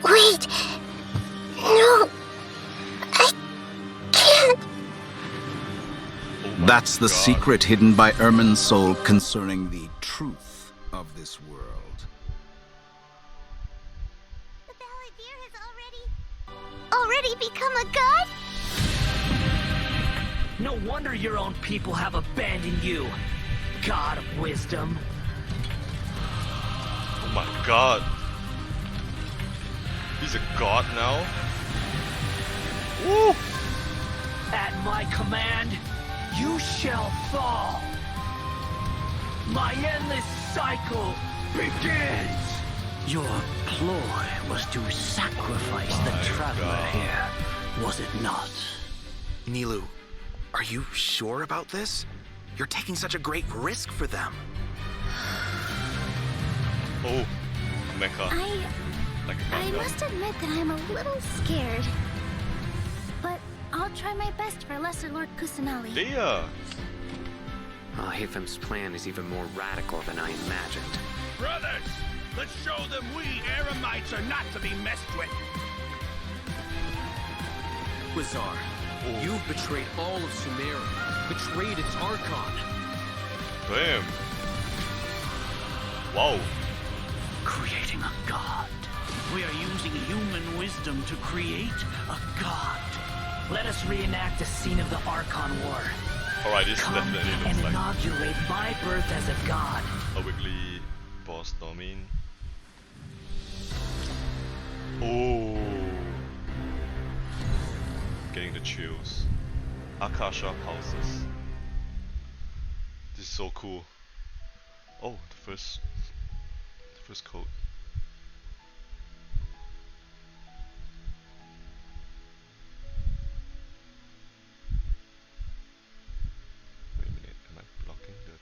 Wait. No. I can't. Oh my That's the God. secret hidden by Ermin's soul concerning the truth of this world. The Balladeer has already become a god? No wonder your own people have abandoned you, God of Wisdom. Oh my God. He's a god now? Woo! At my command, you shall fall. My endless cycle begins. Your ploy was to sacrifice the traveler God. here, was it not? Nilu, are you sure about this? You're taking such a great risk for them. Oh, Mecha. Like a I countdown. must admit that I'm a little scared. But I'll try my best for Lesser Lord Kusanali. Yeah. Hathem's plan is even more radical than I imagined. Brothers, let's show them we Eremites are not to be messed with. Quasar, you've betrayed all of Sumeru, betrayed its Archon. Damn. Wow. Creating a god. We are using human wisdom to create a god. Let us reenact the scene of the Archon War. Alright, this Come definitely and looks like inaugurate my birth as a god. a weekly boss domain. Oh. Getting the chills. Akasha houses. This is so cool. Oh, the first code. Wait a minute, am I blocking the...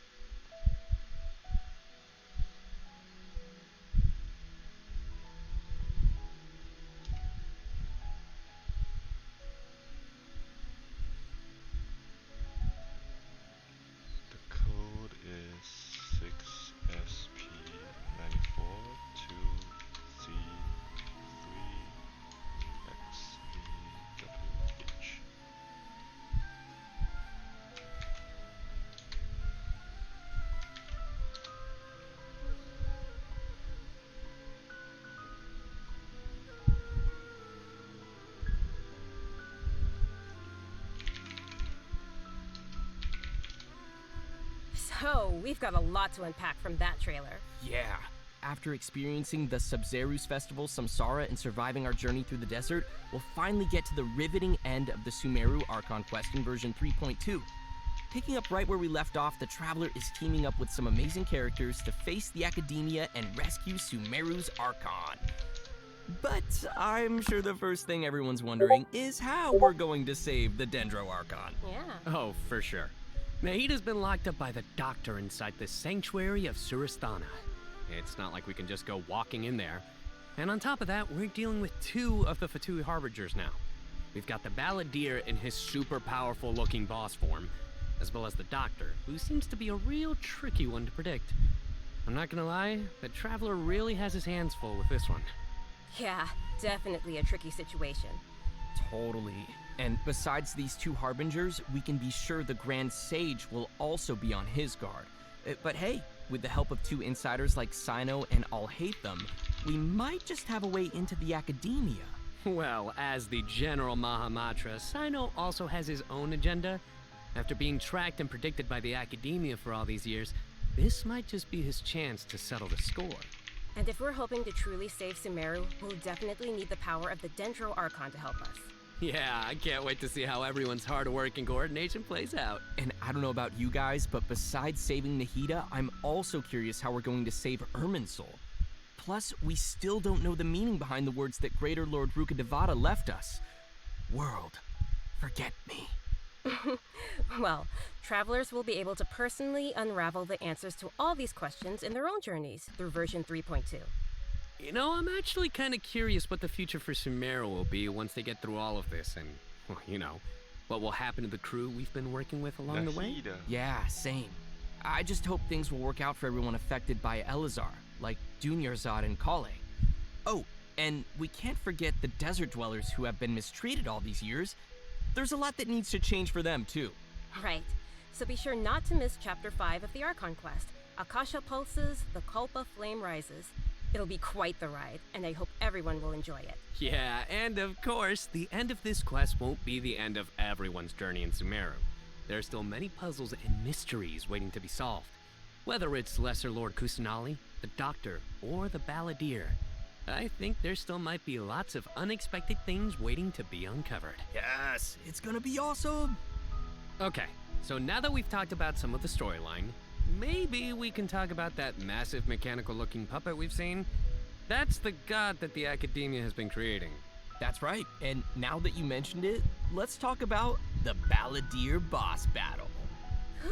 The code is 6SP942C3XEWH. So, we've got a lot to unpack from that trailer. Yeah. After experiencing the Sub-Zerus Festival, Samsara, and surviving our journey through the desert, we'll finally get to the riveting end of the Sumeru Archon quest in version 3.2. Picking up right where we left off, the Traveler is teaming up with some amazing characters to face the Academia and rescue Sumeru's Archon. But I'm sure the first thing everyone's wondering is how we're going to save the Dendro Archon. Yeah. Oh, for sure. Nahida's been locked up by the doctor inside the sanctuary of Surasthana. It's not like we can just go walking in there. And on top of that, we're dealing with two of the Fatui Harbingers now. We've got the Balladeer in his super powerful looking boss form, as well as the doctor, who seems to be a real tricky one to predict. I'm not gonna lie, the Traveler really has his hands full with this one. Yeah, definitely a tricky situation. Totally. And besides these two Harbingers, we can be sure the Grand Sage will also be on his guard. But hey, with the help of two insiders like Sino and Alhaitham, we might just have a way into the Academia. Well, as the General Mahamatra, Sino also has his own agenda. After being tracked and predicted by the Academia for all these years, this might just be his chance to settle the score. And if we're hoping to truly save Sumeru, we'll definitely need the power of the Dendro Archon to help us. Yeah, I can't wait to see how everyone's hard work and coordination plays out. And I don't know about you guys, but besides saving Nahida, I'm also curious how we're going to save Ermin's soul. Plus, we still don't know the meaning behind the words that Greater Lord Rukkhadevata left us. World, forget me. Well, travelers will be able to personally unravel the answers to all these questions in their own journeys through version 3.2. You know, I'm actually kind of curious what the future for Sumeru will be once they get through all of this and, well, you know, what will happen to the crew we've been working with along the way. Nahida. Yeah, same. I just hope things will work out for everyone affected by Elazar, like Dunyarzad and Kale. Oh, And we can't forget the desert dwellers who have been mistreated all these years. There's a lot that needs to change for them, too. Right. So be sure not to miss Chapter 5 of the Archon quest. Akasha pulses, the Kulpa flame rises. It'll be quite the ride, and I hope everyone will enjoy it. Yeah, and of course, the end of this quest won't be the end of everyone's journey in Sumeru. There are still many puzzles and mysteries waiting to be solved. Whether it's Lesser Lord Kusanali, the Doctor, or the Balladeer, I think there still might be lots of unexpected things waiting to be uncovered. Yes, it's gonna be awesome. Okay, so now that we've talked about some of the storyline, maybe we can talk about that massive mechanical-looking puppet we've seen. That's the god that the Academia has been creating. That's right, and now that you mentioned it, let's talk about the Balladeer boss battle.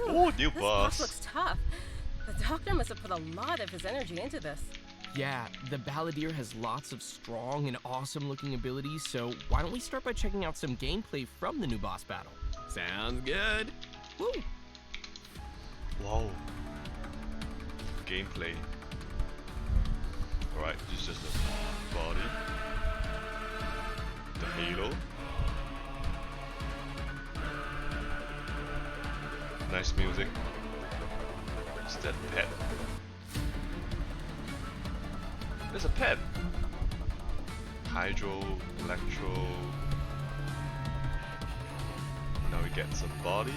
Oh, new This boss. looks tough. The Doctor must have put a lot of his energy into this. Yeah, the Balladeer has lots of strong and awesome looking abilities, so why don't we start by checking out some gameplay from the new boss battle? Sounds good. Woo! Wow. Gameplay. Alright, this is just the body. The halo. Nice music. Is that pet? There's a pet! Hydro, electro. Now we get some body.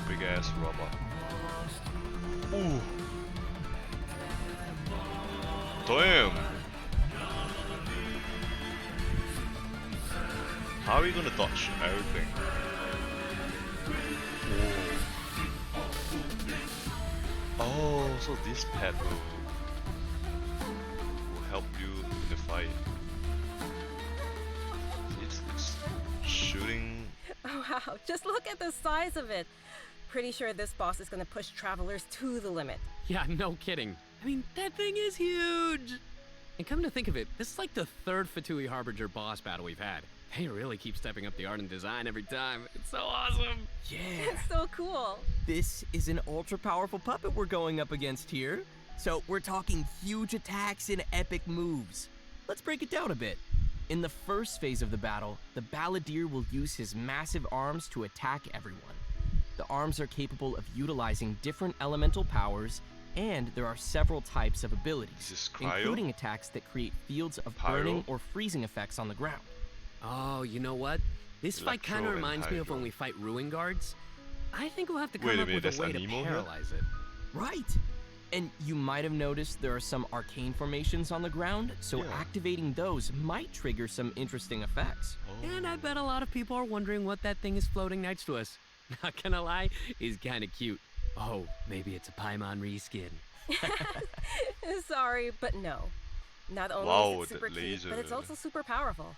Big ass robot. Ooh! Damn! How are we gonna dodge everything? Oh, so this pet will help you in the fight. It's shooting. Oh, wow, just look at the size of it. Pretty sure this boss is gonna push travelers to the limit. Yeah, no kidding. I mean, that thing is huge! And come to think of it, this is like the third Fatui Harbinger boss battle we've had. They really keep stepping up the art and design every time. It's so awesome! Yeah! It's so cool. This is an ultra-powerful puppet we're going up against here. So we're talking huge attacks and epic moves. Let's break it down a bit. In the first phase of the battle, the Balladeer will use his massive arms to attack everyone. The arms are capable of utilizing different elemental powers, and there are several types of abilities, Is this cryo? including attacks that create fields of Pyro? burning or freezing effects on the ground. Oh, you know what? This fight Electro kind of and reminds me of when hydro. we fight Ruin Guards. I think we'll have to come Wait a up minute, with there's a way to Anemo here? paralyze it. Right! And you might have noticed there are some arcane formations on the ground, so Yeah. activating those might trigger some interesting effects. Oh. And I bet a lot of people are wondering what that thing is floating next to us. Not gonna lie, it's kinda cute. Oh, maybe it's a Paimon reskin. Sorry, but no. Not only Wow, is it that super cute, but it's laser. also super powerful.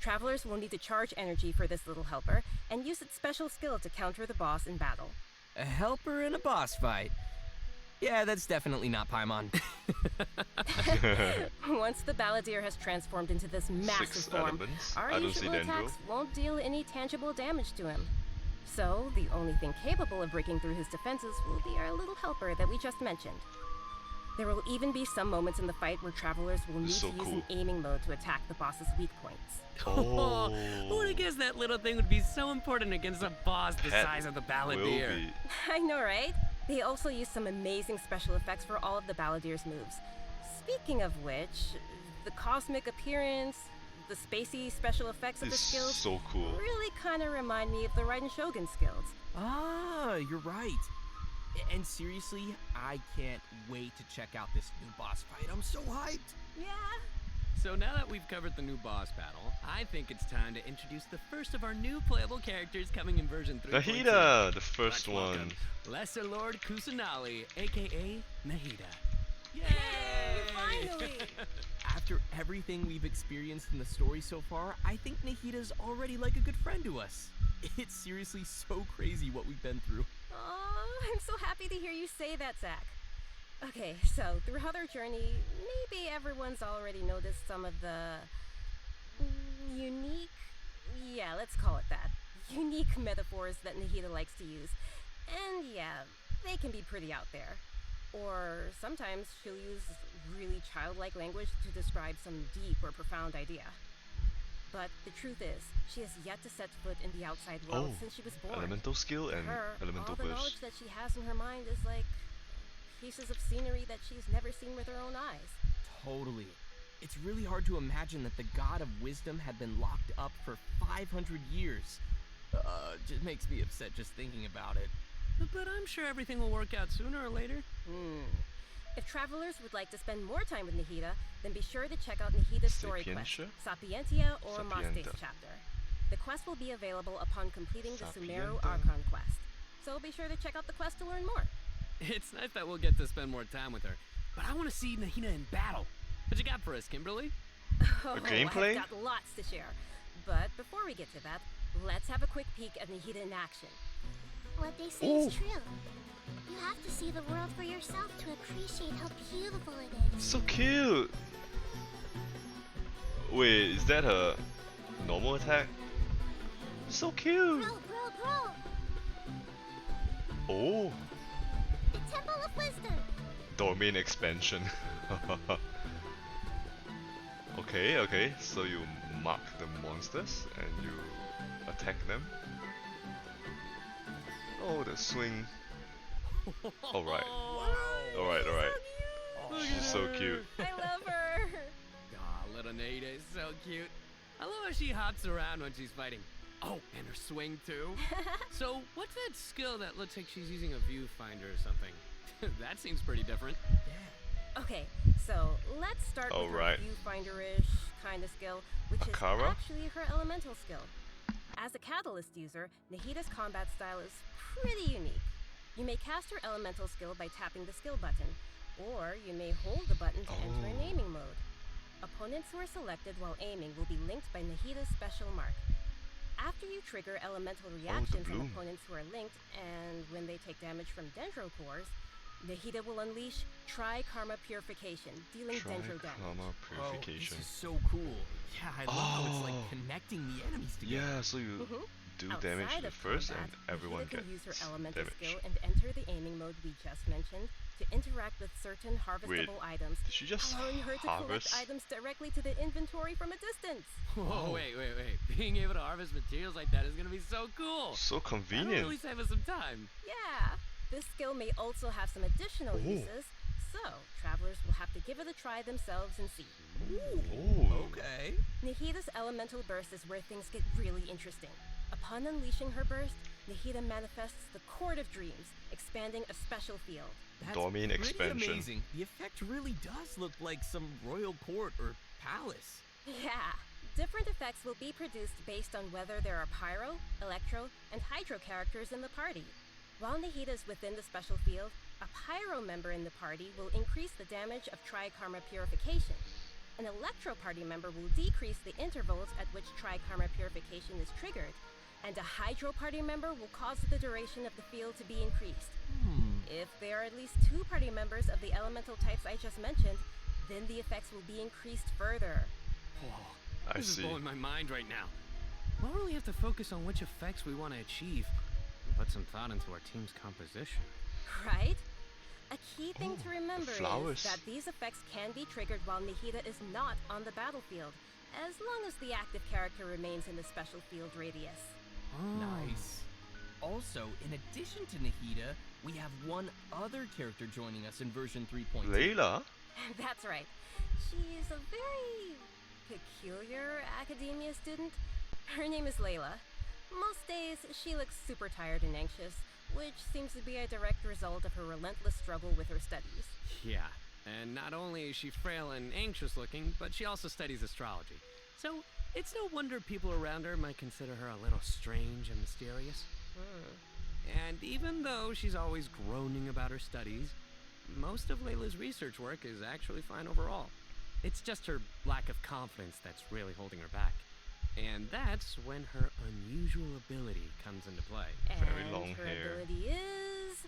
Travelers will need to charge energy for this little helper and use its special skill to counter the boss in battle. A helper in a boss fight. Yeah, that's definitely not Paimon. Once the Balladeer has transformed into this massive 6 form, elements. our I don't see usual Dendro. attacks won't deal any tangible damage to him. So, the only thing capable of breaking through his defenses will be our little helper that we just mentioned. There will even be some moments in the fight where travelers will need This is so to use cool. an aiming mode to attack the boss's weak points. Oh. Who would have guessed that little thing would be so important against a boss the Pet size of the will Balladeer? be. I know, right? They also use some amazing special effects for all of the Balladeer's moves. Speaking of which, the cosmic appearance, the spacey special effects of the It's skills so cool. really kind of remind me of the Raiden Shogun skills. Ah, you're right. And seriously, I can't wait to check out this new boss fight. I'm so hyped. Yeah. So now that we've covered the new boss battle, I think it's time to introduce the first of our new playable characters coming in version 3.0. Nahida, the first Let's one. welcome Lesser Lord Kusanali, aka Nahida. Yay! Finally! After everything we've experienced in the story so far, I think Nahida's already like a good friend to us. It's seriously so crazy what we've been through. Oh, I'm so happy to hear you say that, Zach. Okay, so throughout our journey, maybe everyone's already noticed some of the unique, yeah, let's call it that, unique metaphors that Nahida likes to use. And yeah, they can be pretty out there. Or sometimes she'll use really childlike language to describe some deep or profound idea. But the truth is, she has yet to set foot in the outside world Oh, since she was born. elemental skill To and her, elemental all the burst. knowledge that she has in her mind is like pieces of scenery that she's never seen with her own eyes. Totally. It's really hard to imagine that the god of wisdom had been locked up for 500 years. Just makes me upset just thinking about it. But I'm sure everything will work out sooner or later. If travelers would like to spend more time with Nahida, then be sure to check out Nahida's story quest, Sapientia? Sapientia or Maste's Sapienta. chapter. The quest will be available upon completing the Sumeru Sapienta. Archon quest. So be sure to check out the quest to learn more. It's nice that we'll get to spend more time with her. But I want to see Nahida in battle. What you got for us, Kimberly? Oh, gameplay? I've got lots to share. But before we get to that, let's have a quick peek at Nahida in action. What they say is true. You have to see the world for yourself to appreciate how beautiful it is. So cute! Wait, is that a normal attack? So cute! Bro! Oh, The Temple of Wisdom! domain expansion. Okay, so you mark the monsters and you attack them. Oh, the swing. Alright. Alright. She's so cute. I love her! Aw, little Nahida is so cute. I love how she hops around when she's fighting. Oh, and her swing too. So, what's that skill that looks like she's using a viewfinder or something? That seems pretty different. Okay, so let's start with Alright. her viewfinder-ish kind of skill, which Akara? is actually her elemental skill. As a catalyst user, Nahida's combat style is pretty unique. You may cast her elemental skill by tapping the skill button, or you may hold the button to enter an aiming mode. Opponents who are selected while aiming will be linked by Nahida's special mark. After you trigger elemental reactions on bloom. opponents who are linked, and when they take damage from Dendro cores, Nahida will unleash Tri-Karma Purification, dealing Dendro damage. Karma Oh, purification. this is so cool. Yeah, I love how it's like connecting the enemies together. Yeah, so you do damage Outside to the of first combat, and everyone Nahida can gets use her elemental damage. skill and enter the aiming mode we just mentioned to interact with certain harvestable items, Did she just allowing her to harvest? collect items directly to the inventory from a distance. Whoa, wait. Being able to harvest materials like that is gonna be so cool. So That'll convenient. really save us some time. Yeah, this skill may also have some additional uses, so travelers will have to give it a try themselves and see. Oh, Okay. Nahida's elemental burst is where things get really interesting. Upon unleashing her burst, Nahida manifests the Court of Dreams, expanding a special field. That's Domain pretty expansion. amazing. The effect really does look like some royal court or palace. Yeah, different effects will be produced based on whether there are Pyro, Electro, and Hydro characters in the party. While Nahida is within the special field, a Pyro member in the party will increase the damage of Tri-Karma Purification. An Electro party member will decrease the intervals at which Tri-Karma Purification is triggered, and a Hydro party member will cause the duration of the field to be increased. If there are at least 2 party members of the elemental types I just mentioned, then the effects will be increased further. Whoa, I this is see. blowing my mind right now. We'll really have to focus on which effects we want to achieve and put some thought into our team's composition. Right? A key thing to remember flowers. is that these effects can be triggered while Nahida is not on the battlefield, as long as the active character remains in the special field radius. Nice. Also, in addition to Nahida, we have one other character joining us in version 3.2. Layla? That's right. She's a very peculiar academia student. Her name is Layla. Most days, she looks super tired and anxious, which seems to be a direct result of her relentless struggle with her studies. Yeah, and not only is she frail and anxious looking, but she also studies astrology. So it's no wonder people around her might consider her a little strange and mysterious. And even though she's always groaning about her studies, most of Layla's research work is actually fine overall. It's just her lack of confidence that's really holding her back. And that's when her unusual ability comes into play. Very And long her hair. ability is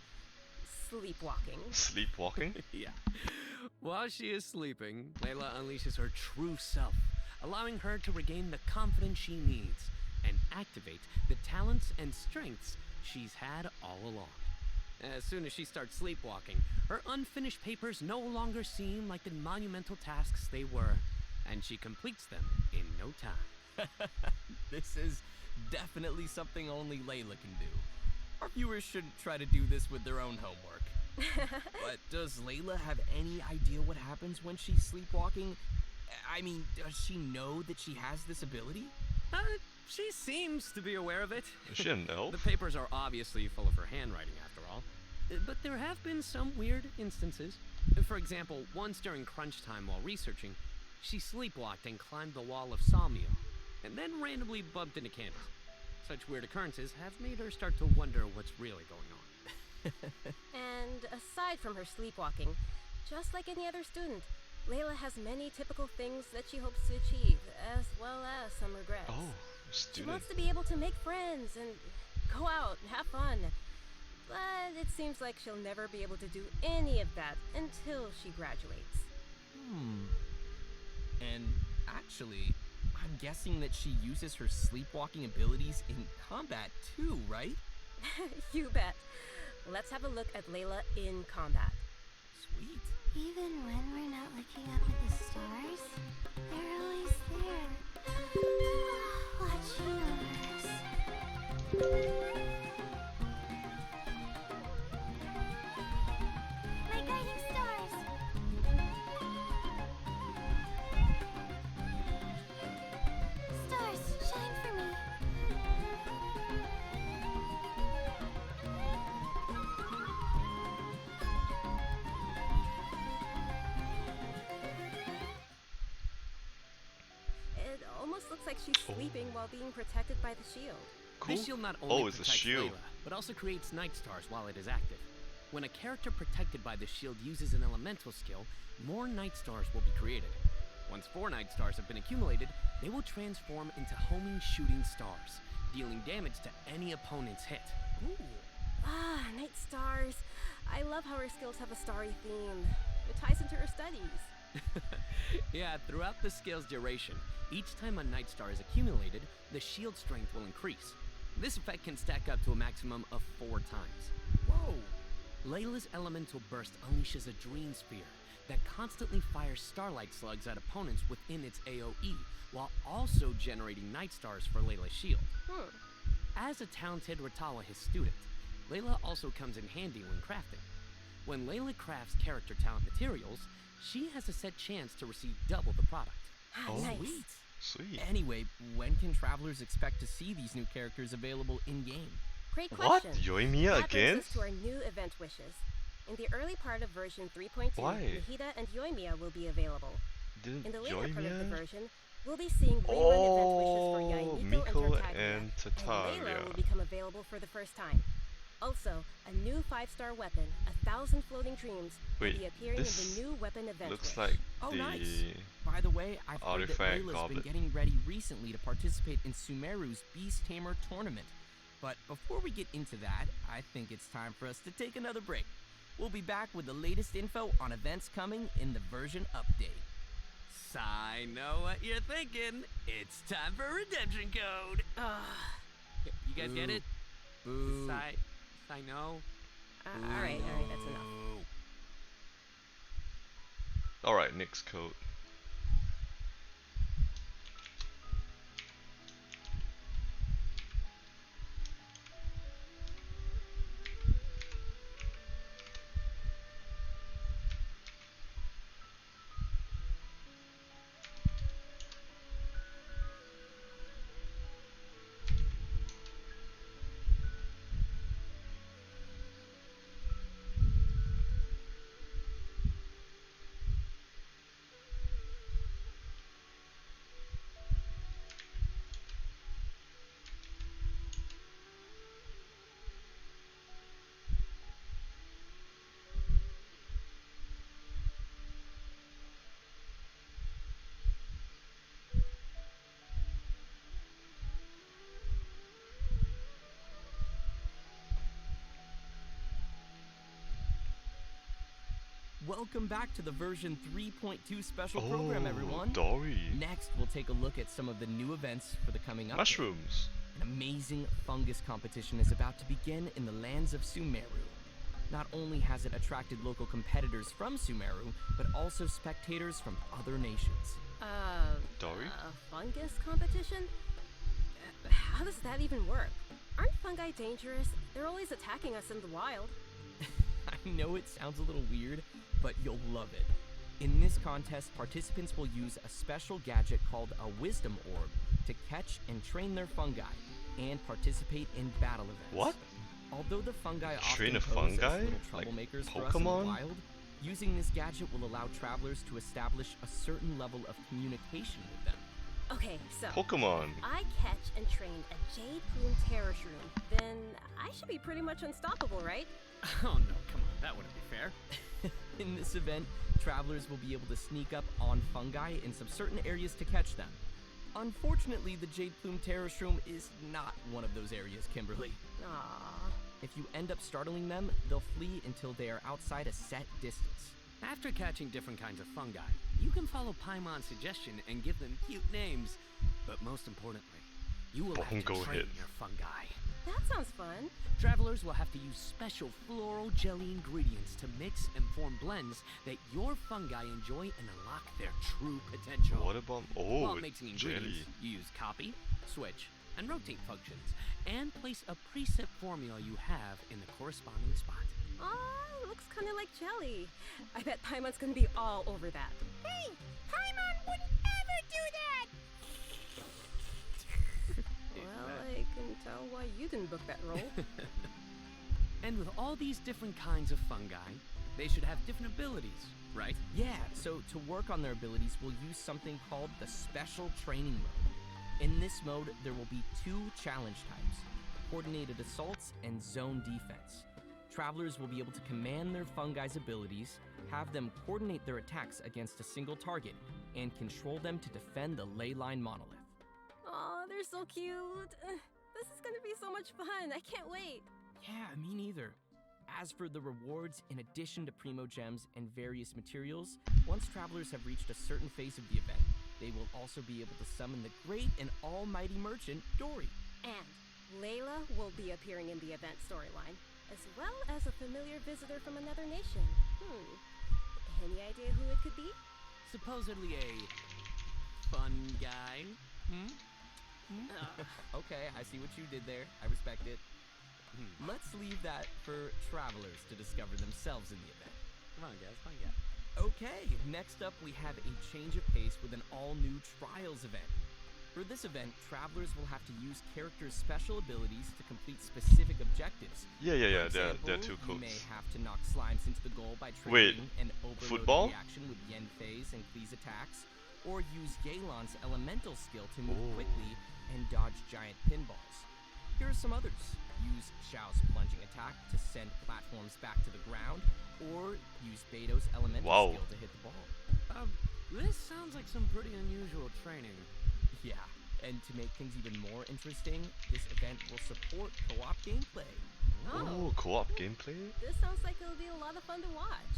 sleepwalking. Sleepwalking? Yeah. While she is sleeping, Layla unleashes her true self, allowing her to regain the confidence she needs and activate the talents and strengths she's had all along. As soon as she starts sleepwalking, her unfinished papers no longer seem like the monumental tasks they were, and she completes them in no time. This is definitely something only Layla can do. Our viewers shouldn't try to do this with their own homework. But does Layla have any idea what happens when she's sleepwalking? I mean, does she know that she has this ability? She seems to be aware of it. Is she an elf? The papers are obviously full of her handwriting, after all. But there have been some weird instances. For example, once during crunch time while researching, she sleepwalked and climbed the wall of Sawmill, and then randomly bumped into Candace. Such weird occurrences have made her start to wonder what's really going on. And aside from her sleepwalking, just like any other student, Layla has many typical things that she hopes to achieve, as well as some regrets. Oh, She student. wants to be able to make friends and go out and have fun. But it seems like she'll never be able to do any of that until she graduates. And actually, I'm guessing that she uses her sleepwalking abilities in combat too, right? You bet. Let's have a look at Layla in combat. Sweet. Even when we're not looking up at the stars, they're always there. Watching over us. My guiding stars! Stars, shine for me! It almost looks like she's sleeping while being protected by the shield. Cool. This shield not only it's a protects shield. Layla, but also creates night stars while it is active. When a character protected by the shield uses an elemental skill, more night stars will be created. Once 4 night stars have been accumulated, they will transform into homing shooting stars, dealing damage to any opponent's hit. Ooh. Ah, night stars. I love how her skills have a starry theme. It ties into her studies. Yeah, throughout the skill's duration, each time a night star is accumulated, the shield strength will increase. This effect can stack up to a maximum of 4 times. Whoa. Layla's elemental burst unleashes a dream sphere that constantly fires starlight slugs at opponents within its AoE, while also generating night stars for Layla's shield. As a talented Ratawa student, Layla also comes in handy when crafting. When Layla crafts character talent materials, she has a set chance to receive double the product. Oh, Nice. Sweet. Sweet. Anyway, when can travelers expect to see these new characters available in-game? Great What? question. Yoimiya That again? brings us to our new event wishes. In the early part of version 3.2, Why? Nahida and Yoimiya will be available. Didn't In the later part of the Yoimiya? version, we'll be seeing rerun event wishes for Oh, Yainito Miko and Tartaglia, and and Layla Tartaglia. will become available for the first time. Also, a new 5-star weapon, 1,000 Floating Dreams, will Wait, be appearing this in the new weapon event Looks wish. like Oh, the nice. By the way, I've heard that artifact Layla's goblet. been getting ready recently to participate in Sumeru's Beast Tamer tournament. But before we get into that, I think it's time for us to take another break. We'll be back with the latest info on events coming in the version update. I know what you're thinking. It's time for redemption code. You guys get it? Boo. I know. Alright, that's enough. Boo. Alright, next code. Welcome back to the version 3.2 special program, everyone. Dory. Next, we'll take a look at some of the new events for the coming update. Mushrooms. An amazing fungus competition is about to begin in the lands of Sumeru. Not only has it attracted local competitors from Sumeru, but also spectators from other nations. Dory? A fungus competition? How does that even work? Aren't fungi dangerous? They're always attacking us in the wild. I know it sounds a little weird, but you'll love it. In this contest, participants will use a special gadget called a Wisdom Orb to catch and train their fungi and participate in battle events. What? Although the fungi Train often a pose as fungi? little Like troublemakers for us in the Pokemon? wild, using this gadget will allow travelers to establish a certain level of communication with them. Okay, so Pokemon. if I catch and train a Jade Plume Terror Shroom, then I should be pretty much unstoppable, right? Oh no, come on, that wouldn't be fair. In this event, travelers will be able to sneak up on fungi in some certain areas to catch them. Unfortunately, the Jade Plume Terror Shroom is not one of those areas, Kimberly. Aww. If you end up startling them, they'll flee until they are outside a set distance. After catching different kinds of fungi, you can follow Paimon's suggestion and give them cute names. But most importantly, you will have to Bongo train hit. your fungi. That sounds fun. Travelers will have to use special floral jelly ingredients to mix and form blends that your fungi enjoy and unlock their true potential. What about While mixing jelly? ingredients, you use copy, switch, and rotate functions, and place a preset formula you have in the corresponding spot. Aw, looks kinda like jelly. I bet Paimon's gonna be all over that. Hey! Paimon wouldn't ever do that! Well, I can tell why you didn't book that role. And with all these different kinds of fungi, they should have different abilities, right? Yeah, so to work on their abilities, we'll use something called the Special Training Mode. In this mode, there will be 2 challenge types, Coordinated Assaults and Zone Defense. Travelers will be able to command their fungi's abilities, have them coordinate their attacks against a single target, and control them to defend the ley line monolith. Aw, they're so cute. This is gonna be so much fun. I can't wait. Yeah, me neither. As for the rewards, in addition to Primo Gems and various materials, once travelers have reached a certain phase of the event, they will also be able to summon the great and almighty merchant, Dory. And Layla will be appearing in the event storyline, as well as a familiar visitor from another nation. Any idea who it could be? Supposedly a fun guy. Okay, I see what you did there. I respect it. Let's leave that for travelers to discover themselves in the event. Come on, guys, fun guy. Okay, next up we have a change of pace with an all-new Trials event. For this event, travelers will have to use characters' special abilities to complete specific objectives. Yeah, For they're example, too you cool. may have to knock slimes into the goal by Wait, triggering an overload football? reaction with Yen Fei's and Klee's attacks, or use Yelan's elemental skill to move Oh. quickly and dodge giant pinballs. Here are some others. Use Xiao's plunging attack to send platforms back to the ground, or use Beto's elemental Wow. skill to hit the ball. This sounds like some pretty unusual training. Yeah, and to make things even more interesting, this event will support co-op gameplay. Oh, co-op gameplay? This sounds like it'll be a lot of fun to watch.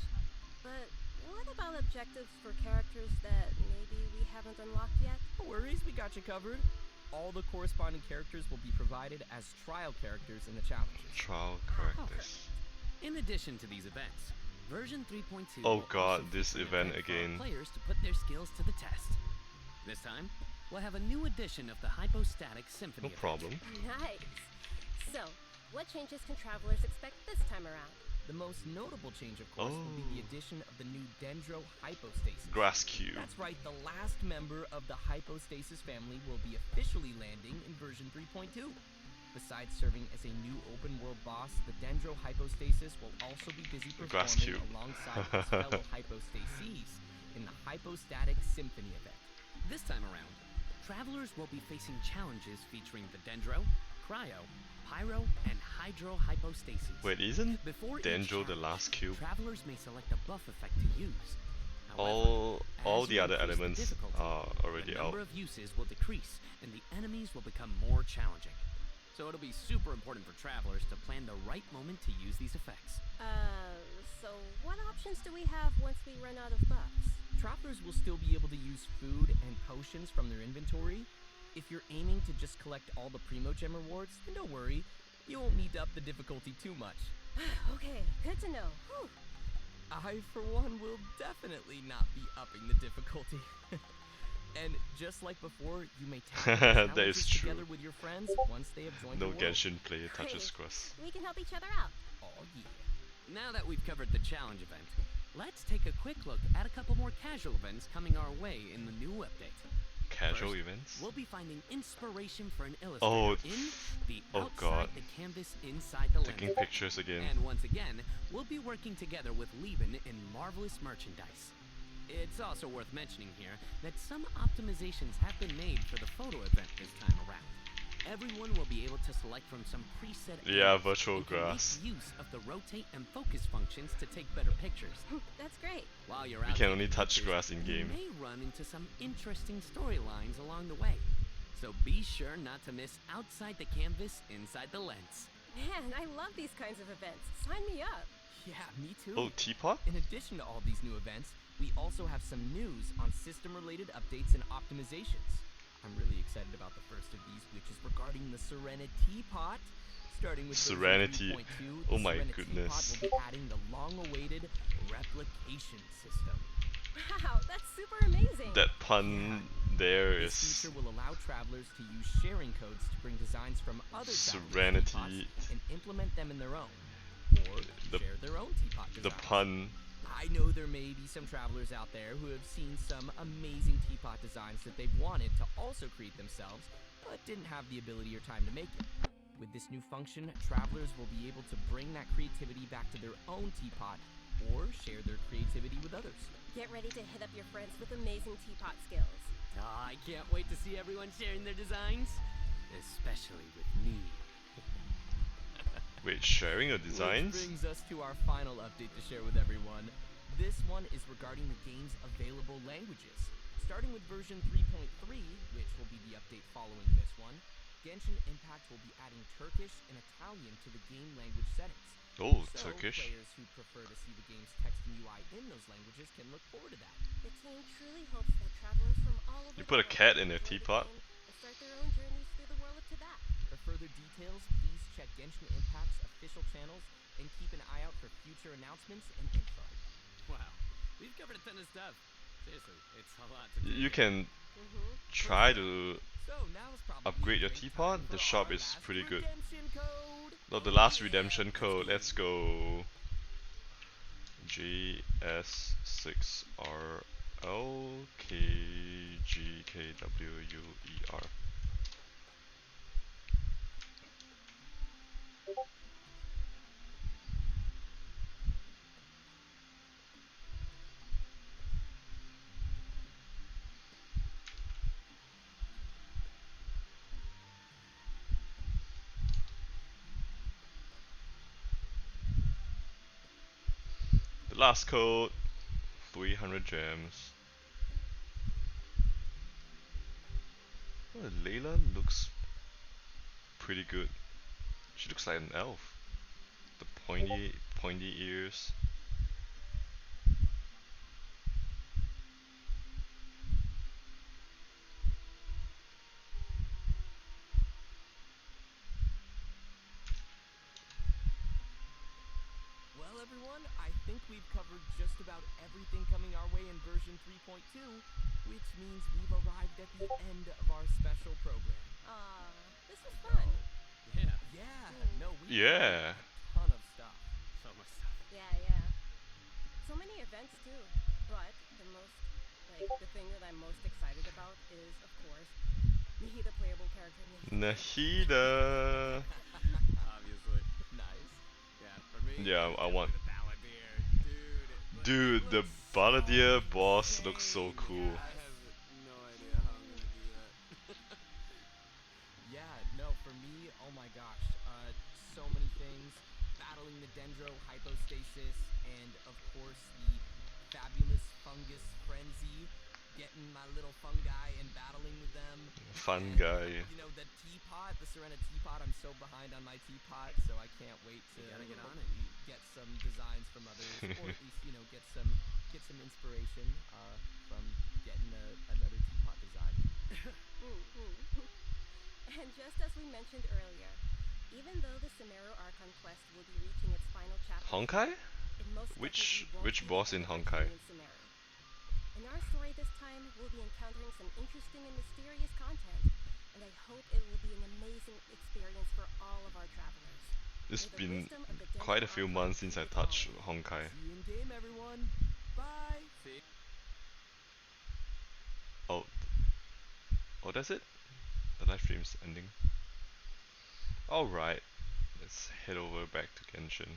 But what about objectives for characters that maybe we haven't unlocked yet? No worries, we got you covered. All the corresponding characters will be provided as trial characters in the challenges. Trial characters. In addition to these events, version 3.2 Oh will god, also this feature an event event for our again. players to put their skills to the test. This time, we'll have a new edition of the Hypostatic Symphony No event. problem. Nice. So, what changes can travelers expect this time around? The most notable change, of course, will be the Oh. addition of the new Dendro Hypostasis. Grass cube. That's right, the last member of the Hypostasis family will be officially landing in version 3.2. Besides serving as a new open-world boss, the Dendro Hypostasis will also be busy Grass performing cube. alongside his fellow Hypostases in the Hypostatic Symphony event. This time around, travelers will be facing challenges featuring the Dendro, Cryo, Pyro, and Hydro Hypostases. Wait, isn't Before each Dendro the challenge, last cube? travelers may select a buff effect to use. However, All as the you other increase the elements difficulty, are already the out. number of uses will decrease, and the enemies will become more challenging. So it'll be super important for travelers to plan the right moment to use these effects. So what options do we have once we run out of buffs? Travelers will still be able to use food and potions from their inventory. If you're aiming to just collect all the Primo Gem rewards, then don't worry, you won't need to up the difficulty too much. Okay, good to know. Whew. I, for one, will definitely not be upping the difficulty. And just like before, you may tackle the That challenges is true. together with your friends once they have joined No your world. Genshin player touches Great. grass. We can help each other out. Oh yeah. Now that we've covered the challenge event, let's take a quick look at a couple more casual events coming our way in the new update. Casual First, events? We'll be finding inspiration for an illustrator Oh, in the oh outside God. the canvas inside the Taking lens. pictures again. And once again, we'll be working together with Lieben in marvelous merchandise. It's also worth mentioning here that some optimizations have been made for the photo event this time around. Everyone will be able to select from some preset Yeah, angles virtual and can grass. make use of the rotate and focus functions to take better pictures. That's great. While you're We out can only taking touch pictures, grass in game. You may run into some interesting storylines along the way. So be sure not to miss outside the canvas, inside the lens. Man, I love these kinds of events. Sign me up. Yeah, me too. Oh, teapot? In addition to all these new events, we also have some news on system-related updates and optimizations. I'm really excited about the first of these, which is regarding the Serenity Pot. Starting with Serenity. version 3.2, Oh the my Serenity goodness. Pot will be adding the long-awaited replication system. Wow, that's super amazing. That pun there This is feature will allow travelers to use sharing codes to bring designs from other travelers' Serenity. teapots and implement them in their own, or The- share their own teapot the designs. pun. I know there may be some travelers out there who have seen some amazing teapot designs that they've wanted to also create themselves, but didn't have the ability or time to make it. With this new function, travelers will be able to bring that creativity back to their own teapot or share their creativity with others. Get ready to hit up your friends with amazing teapot skills. Oh, I can't wait to see everyone sharing their designs, especially with me. Wait, sharing your Which designs? brings us to our final update to share with everyone. This one is regarding the game's available languages. Starting with version 3.3, which will be the update following this one, Genshin Impact will be adding Turkish and Italian to the game language settings. Oh, So, Turkish. players who prefer to see the game's text and UI in those languages can look forward to that. The team truly hopes that travelers from all over You the put a world cat will in their enjoy the teapot? game and start their own journeys through the world of Tibet. For further details, please check Genshin Impact's official channels and keep an eye out for future announcements and info. Wow, we've covered a ton of stuff. Seriously, it's a lot to You take in. can try to So now is probably upgrade a your great teapot. time The for shop our is last pretty good. redemption code. No, the last Yeah, redemption code. Let's go. GS6RLKGKWUER. The last code, 300 gems. Oh, Layla looks pretty good. She looks like an elf. The pointy ears. Well, everyone, I think we've covered just about everything coming our way in version 3.2, which means we've arrived at the end of our special program. Aw, this was fun. Yeah, Yeah, no, we Yeah. covered a ton of stuff. so much stuff. Yeah. So many events too. But the thing that I'm most excited about is, of course, me, the playable character. Nahida. Obviously. Nice. Yeah, for me. Yeah, I want. The Balladeer, dude. Dude, the Balladeer boss looks so cool. I have no idea how I'm gonna do that. Yeah, no, for me, oh my gosh, so many things. Battling the Dendro hypostasis, and of course the fabulous fungus frenzy. Getting my little fungi and battling with them. Fun And, guy. You know, the teapot, the Serena teapot, I'm so behind on my teapot, so I can't wait to You gotta get on it. get some designs from others, or at least, you know, get some inspiration from getting another teapot design. And just as we mentioned earlier, Even though the Sumeru Archon quest will be reaching its final chapter, Honkai? it most Which definitely won't be boss the in end of our Honkai? journey in Sumeru. In our story this time, we'll be encountering some interesting and mysterious content, and I hope it will be an amazing experience for all of our travelers. It's May the been wisdom of the quite a Genshin few Archon months since be I with touched all of you. Honkai. See you in game, everyone. Bye. See. Oh, oh, that's it? The live stream's ending. Alright, let's head over back to Genshin.